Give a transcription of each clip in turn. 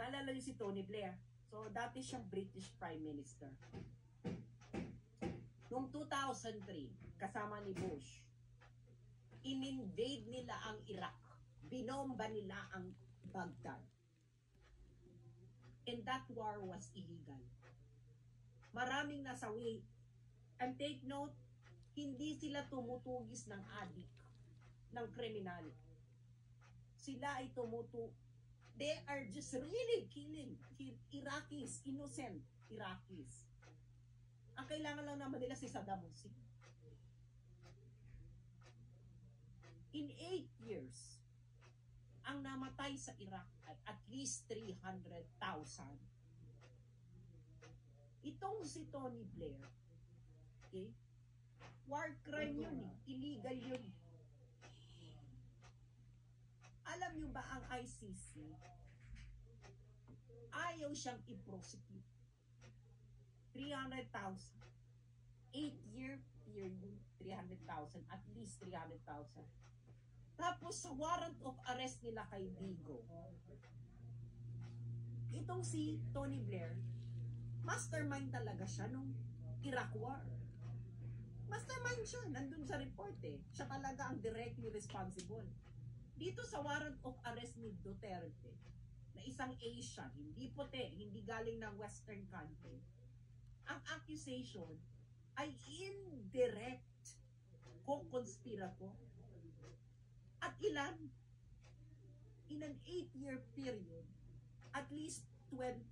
Naalala niyo si Tony Blair? So, dati siyang British Prime Minister. Noong 2003, kasama ni Bush, in-invade nila ang Iraq. Binomba nila ang Baghdad. And that war was illegal. Maraming nasawi. And take note, hindi sila tumutugis ng adik, ng kriminal. Sila ay they are just really killing Iraqis, innocent Iraqis. Ang kailangan lang naman nila si Saddam Hussein. In 8 years, ang namatay sa Iraq at least 300,000. Itong si Tony Blair, okay? War crime yun eh. Illegal yun. Alam nyo ba ang ICC, ayaw siyang i-prosecute. 300,000. 8-year period, 300,000. At least 300,000. Tapos sa warrant of arrest nila kay Vigo, itong si Tony Blair, mastermind talaga siya nung Iraq War. Mastermind siya, nandun sa report eh. Siya talaga ang directly responsible. Dito sa warrant of arrest ni Duterte, na isang Asian, hindi puti, hindi galing ng Western country, ang accusation ay indirect co-conspirator. At ilan? In an 8-year period, at least 19,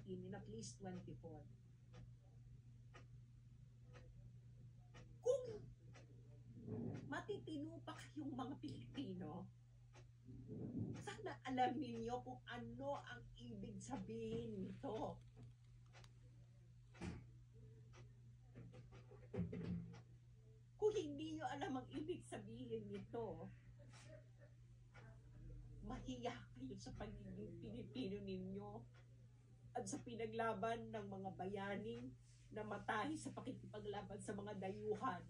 in at least 24. Kung matitino pa kayong mga Pilipino, sana alam ninyo kung ano ang ibig sabihin nito. Kung hindi nyo alam ang ibig sabihin nito, mahiya kayo sa pagiging Pilipino ninyo at sa pinaglaban ng mga bayaning namatay sa pakikipaglaban sa mga dayuhan.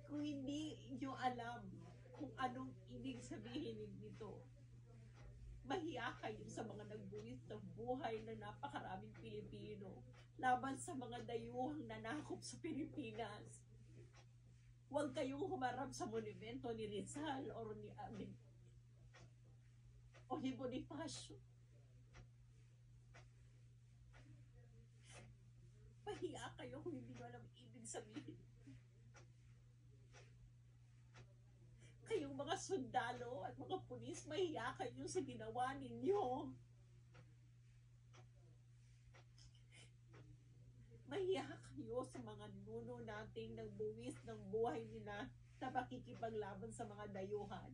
Kung hindi nyo alam kung anong ibig sabihin nito, mahiya kayo sa mga nagbuwis ng buhay na napakaraming Pilipino laban sa mga dayuhang nanakop sa Pilipinas. Huwag kayong humarap sa monumento ni Rizal o ni Bonifacio. Mahiya kayo kung hindi mo alam ibig sabihin. Kayong mga sundalo at mga pulis, mahiya kayo sa ginawa ninyo. Mahiya kayo sa mga nuno nating nagbuwis ng buhay nila sa pakikipaglaban sa mga dayuhan.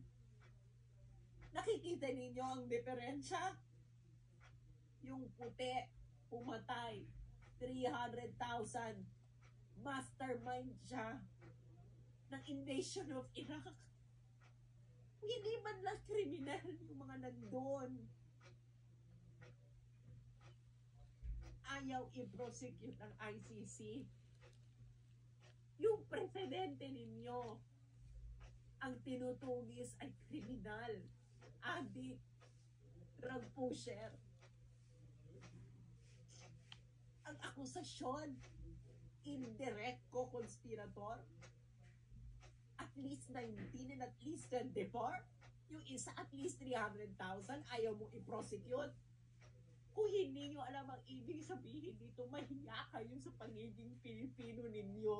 Nakikita ninyo ang diferensya? Yung puti, pumatay, 300,000. Mastermind siya ng invasion of Iraq. Hindi man lang kriminal yung mga nandun. Ayaw i-prosecute ng ICC. Yung presidente ninyo, ang tinutugis ay kriminal, addict, drug pusher. Ang akusasyon, indirect co-conspirator, at least 19 and at least 24. Yung isa at least 300,000, ayaw mo i-prosecute. Kung hindi nyo alam ang ibig sabihin dito, mahiya kayo sa pagiging Pilipino ninyo.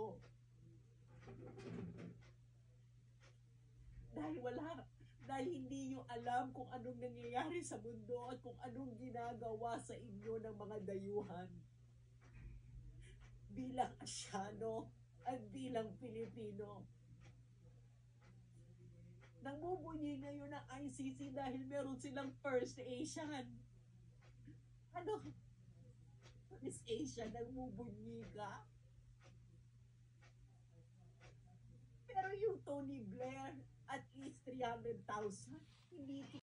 Dahil hindi nyo alam kung anong nangyayari sa mundo at kung anong ginagawa sa inyo ng mga dayuhan. Bilang Asyano at bilang Pilipino. Namubunyi ngayon ng ICC dahil meron silang First Asian. Ano? First Asian, namubunyi ka? Pero yung Tony Blair, at least 300,000, hindi